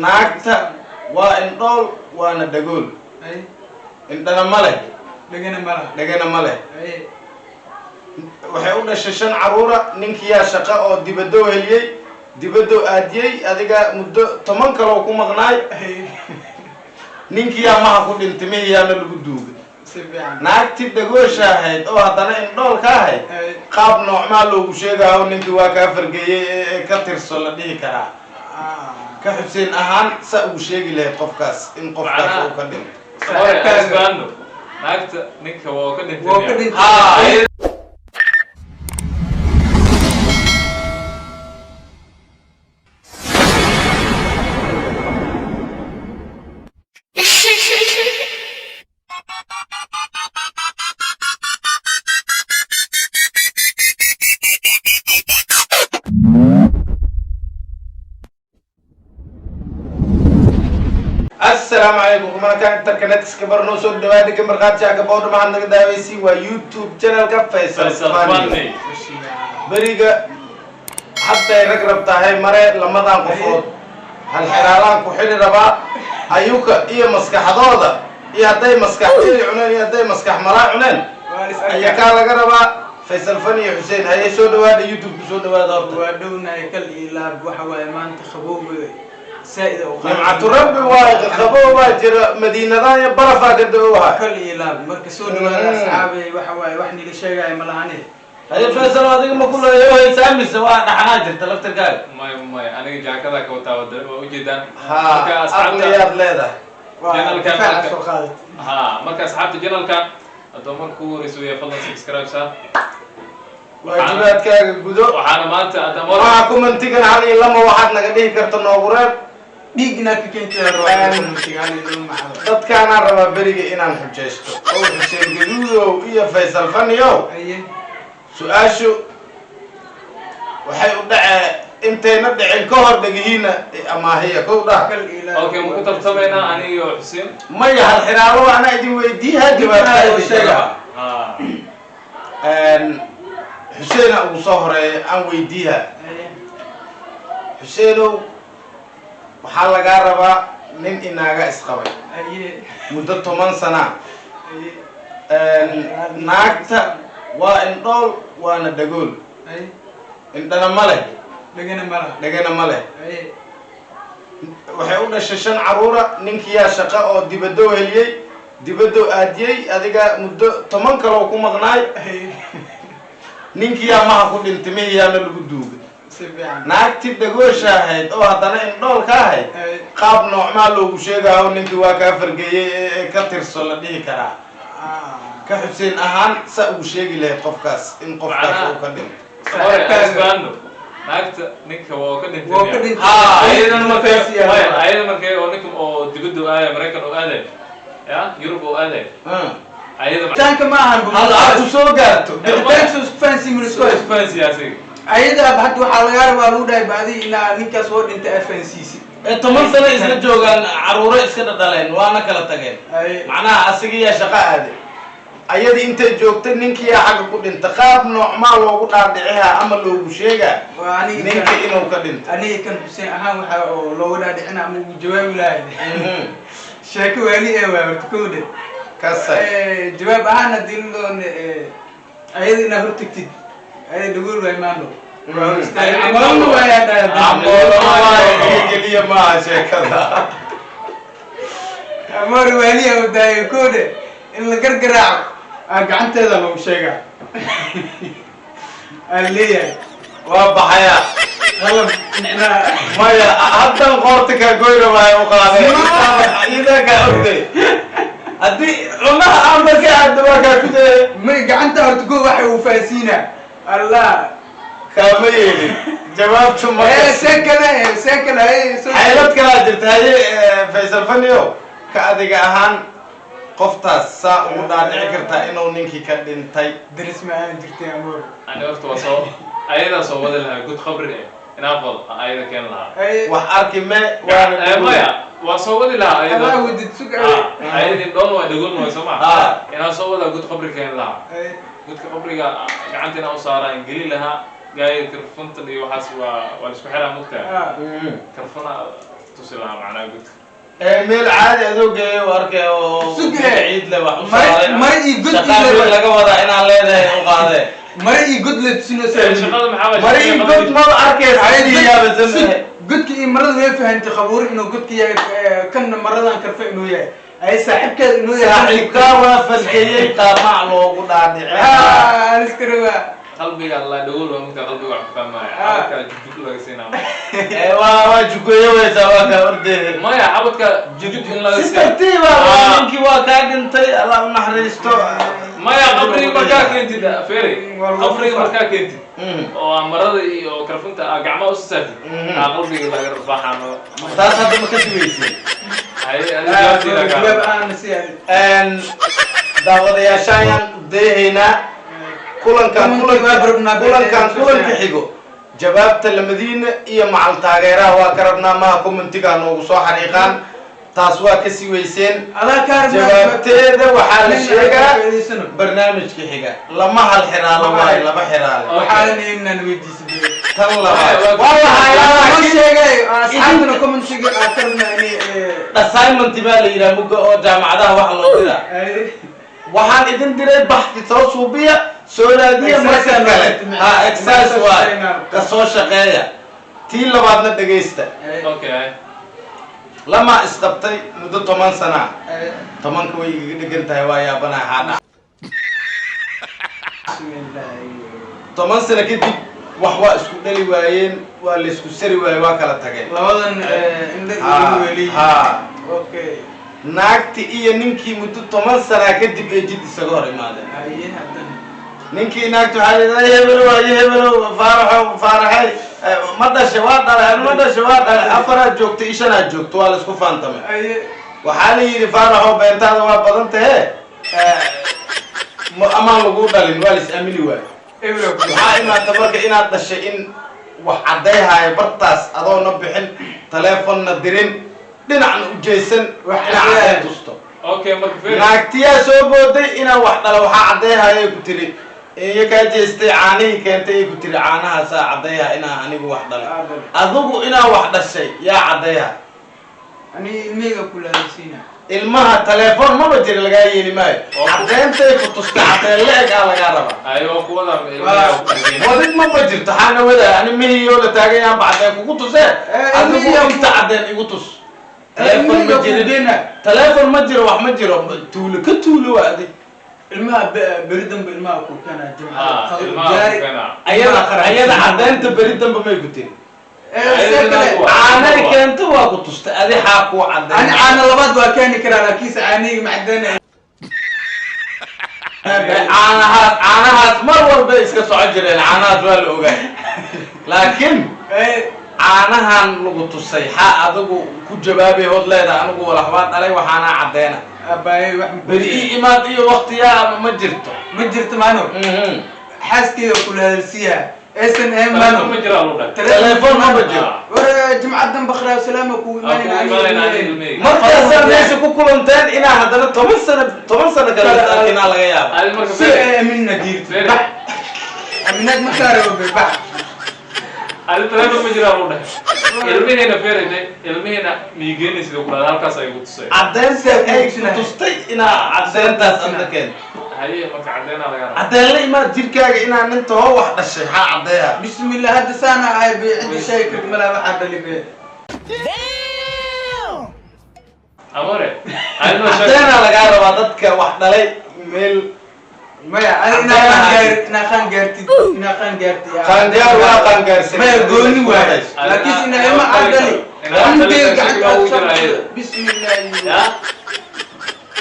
naagta waa indhool waana dhagool indhana ma leh dhagana ma leh waxay u dhashay 5 caruura ninkiyaa shaqo oo dibadoo heliyay dibadoo aadiyay adiga muddo 10 kale ku maqnaay ninkiyaa ma ku dhintay miyaa lagu duugay naagti dhagoosha ahayd oo haddana indhool ka ahayd qaab noocmaa loogu sheegayo ninkii waa ka fargeeyay ka tirso la dhihi karaa ka xuseen ahaan sa uu sheegi lahayd qofkaas in qofkaas uu ka dhinto naagta ninka waa ka dhintay السلام عليكم كمان كان تركنت سكبر نو سود دوادي كمر قاد شاك بود ما عندك داويسي ويوتيوب channel ka فيصل فاني بريغا حتى يرقرب تاهي مري لمدان قفود هل حرالان ku xili raba ayuka iyo maskaxdooda iyo haday maskaxdii cuneen iyo haday maskax mala cuneen ayaka laga raba فيصل فاني حسين هي soo dhawaada youtube soo dhawaada waa dhownaay kal ilaab waxa way maanta qabowga سائدة جمعة ربي وخبوه واجر مدينة ذا برفا قدوها كل يلاب مركزون أصحابي وحواي وحني لشيء ملاني هاي فيصل هذيك ما كله يسامي سواء نحناجر تلفت القاعد ماي أنا جا كذا كوتا وجدا ها أصحابي ليدا جنال كان ها مركز أصحابي جنال كان أدومر كورس ويا فضل سبسكرايب صار واجبات كجودو وحنا ما أنت أدمر معكم أنت كان علي لما واحد نقديه كرتنا وغراب ديجنا كنت dad kaana raba bariga inaan xujeysto oo xuseen gaduudow iyo Faysal Faniyow su'aashu waxay u dhacay intayna dhicin ka hor dhagihiina ama hiya ku dhac okay ma ku tabtabayna aniga Xuseen ma yahay xiraalo ana idin weydiiyaa jawaabta sheega Xuseen ugu soo horeey aan weydiiyaa Xuseenow waxaa laga rabaa nin inaaga isqabay muddo 10 sano naagta waa indhool waana dhagool indhana ma leh dhagana ma leh waxay u dhashay 5 caruura ninkiyaa shaqo oo dibadoo heliyay dibadoo aadiyay adiga muddo 10 kale ku maqnaay ninkiyaa ma ku dhintay miyaa lagu duugay naagti dhagoosha ahayd oo haddana indhool ka ahayd qaab noocmaa loogu sheegayo ninkii waa ka fargeeyay ka tirso la dhihi karaa ka xuseen ahaan sa uu sheegi lahayd qofkaas in qofkaas uu ka dhinto naagta ninka waa ka dhintay ayada markay oo ninka oo dibadda aaya Mareykan oo aaday ya Yurub oo aaday ayada tanka ma ahan hada ku soo gaarto Texas fancy yaasi ayada hadda waxa laga rabaa loo dhaay baadi ilaa ninkaas oo dhintay FNCC 10 sano isla joogan caruuro iska dhaleen waana kala tageen macnaha asigiya shaqo aaday ayada intay joogtay ninkii xaq ku dhintay qaab noocmaa loogu dhaadhiciha ama loogu sheegaa ninkii inuu ka dhintay aniga kan Xuseen ahaan waxa oo loogu dhaadhicina ama uu jawaabi lahayd sheeko wali ee waa hortooda kasa jawaab ahaan diloon ayada ina hortagtid ay dugul way maano amalo way kaliya ma sheekada amar wali oo daay koode in la gargaraaco gacanteeda lagu sheegaa aliya waa baxaya qalab ina maya hadda qoorta ka goyro way u qaaday ida ka ogtay hadii cunaha ambarka aad waa ka kuday ma gacanta horta go waxa uu faasiina الله كاميل جواب ثم سكنه حيلت كلا جرت هاي فيصل فنيو كأديك أهان قفتا سا ودانع كرتا إنه نينكي كدنتاي درس ما جرتي أمور أنا قلت وصل أيضا صوّد لها قلت خبرني أنا أفضل أيضا كان لها وحركي ما وانا ما وصوّد لها أيضا أنا ودي تسوق أيضا دون ويدقون ما يسمع أنا صوّد قلت خبري كان لها قلت خبري قعدتنا وصارا إنجلي لها جاي كرفنت اللي وحاس والسكحرة مكتة كرفنا تصلها معنا قلت ميل عادي أذوق وأركي عيد له وحصل مري قد شقاوي لقى وضع إن الله ده وقاده مري قد لتسنو سوي شغال محاول مري قد ما أركي عادي يا بزمه قد كي مرة وين فهمت خبور إنه قد كي كان مرة ذا كرفة إنه يا أي صاحبك إنه يا صاحبك وفلكي قامع له قدامي أذكره قلبي الله دول ومك قلبي وعفان ما عبدك جوجل لك سينا ايوا جوجل ويساواك ورده ما يا عبدك جوجل لك سيستي بابا انك واكاد انت الله نحرستو ما يا قبري مركاك انت ده فيري قبري مركاك انت ومرض وكرفنت قعمه وساتي قلبي لا رباحانو مختار هذا ما كسبيسي هاي انا جاوبتي لك أنا نسيت ان داود يا شايان دهينا كلن كان كحيجو جوابت المدينة هي مع التاجرة وكربنا معكم منطقة نوصو حريقان تاسوا كسي ويسين جوابت هذا وحال الشيء برنامج كحيجا لما هالحرالة واي لما حرالة وحالنا إننا نودي سبيل تلا والله يا شيء أصحابنا كم من شيء أكرنا يعني assignment baa la yiraahdo muga oo jaamacadaha wax loo dira waxaan idin diray baxthi soo suubiya soo raadiya marka kale ha exercise waa ka soo shaqeeya tii labaadna dhageysta okay lama isqabtay muddo 10 sano 10 way iga dhigan tahay waa yaabana haada 10 sano kadib wax waa isku dhali waayeen waa la isku sari waayay waa kala tageen labadan indhaha weli okay naagti iyo ninkii muddo 10 sano kadib ay jid isaga hor imaadeen ayeen hadan ninkii naagtu xaalada hebelo faaraxay ma dhashay waa dhalay afara joogtay ishana joogto waa la isku faantamay waxa la yiri faaraxo beentada waa badan tahay ma amaan lagu dhalin waa la is aamini waay waxaa imaata marka inaad dhashay in wax cadayhayo bartaas adoona bixin taleefonna dirin dhinacna u jeesan wax caday tusto okay marka fiir naagtiyaa soo booday inaan wax dhalo waxaa cadayhayo ku tiri iyo ka jeestay caanihi keentay ku tiri caanaha saa cadayha inaan anigu wax dhalo adigu inaan wax dhashay yaa cadayha ani ilmiga kulaalsiina ilmaha telefoon ma bajir laga yeeli maayo cadeentay ku tusta cadeen leeg laga raba ayo kuwada wadid ma bajirto xana wada ani mihiyo la taagayaan bacdeen kugu tusee adigu inta cadeen igu tus telefoon ma jiro wax ma jiro tuulo ka tuulo waadi ilmaha beridan ilmaha ku kana jamaacada ayada cadeenta beridan ba may ku tiri عاني كنت واقول تستأذي حاكو عندنا أنا لبعض وكاني كرا كيس عاني معدنا عانها مرور بيس كسعجرين عانها والأوجا لكن عانها نقول تصيحة أذوق كجبابي هود لا أنا أقول أخوات علي وحنا عدينا أباي بدي إيماتي وقت يا مجرت مانو حاسكي كل هالسيا اسن ام مانو تليفون ما بجرا جمعة دم بخرا وسلامك ومالين ما تنسى ليش كلنتين إنا هذا 8 سنة كذا كنا لقيا من ندير بح من نجم كارو بح هذا تليفون بجرا وده علمي هنا فيرده علمي هنا ميجيني سيدو كلا هالك سايبو تسوي عدين سأي تستي إنا عدين تاس عندكين هاي ما كعدينا على جرا عدين لي ما تجيك إنا أنت هو واحد الشيء عديها بسم الله هذا سنة هاي عندي شيء كنت ملا واحد اللي بيه أموري عدين على جرا وعدتك واحد لي ميل ما أنا خان جرتي خان جار وخان جار ما يقولني واحد لكن أنا ما عدلي عندي قاعد بسم الله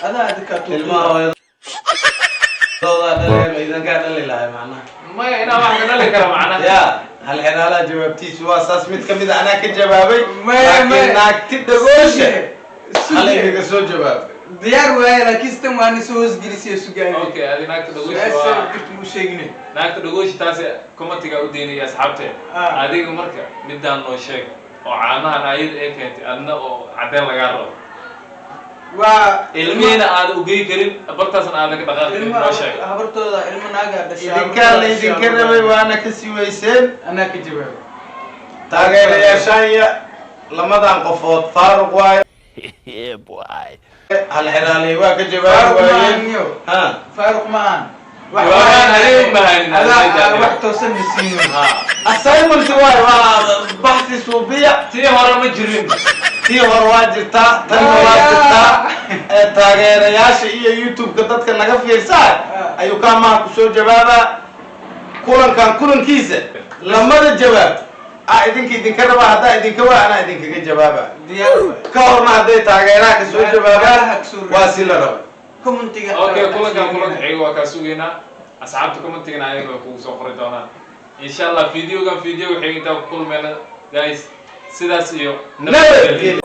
هذا دكتور الماء إذا كان لله معنا ما هنا واحد اللي كلام معنا يا هل هنا لا جوابتي سوا أساس مت كم إذا أنا كجوابي لكن ناكتب دقوش هل إذا كسو جواب ديار ويا لكن استمعني سوز جلسي سجاني أوكي هذه ناكتب دقوش كنت مشيغني ناكتب دقوش تاسع كم تيجا وديني يا صاحبتي هذه مركب مدان نو شيء وعانها نايد إيه كنت أنا عدين لقارو ilmiina aad u geey karin bartaasna aad ka dhaqaaqin noo sheeg habartooda ilmo naaga dhashay idinka rabay waana ka sii weyseen ana ka jawaab taageerayaashaya لمدان قفوت فاروق واي هل حلالي واك جواب واي ها فاروق مان وانا عليهم مهن هذا واحد توصل للسنين assignment واي بحثي صوبية تي هرا مجرم tii hore waa jirtaa tan waa jirtaa taageerayaasha iyo YouTube-ka dadka naga fiirsaa ayuu ka ma ku soo jawaaba kulankiisa lamada jawaab idinka raba hada idinka waa ana idinkaga jawaaba ka horna haday taageeraha ka soo jawaaba waa si la rabo commentiga okay kulanka xigo waa ka sugeena asxaabta commentiga ayaga ku soo qori doonaan insha Allah video xigta kulmeena guys sidaas iyo nabadgelyo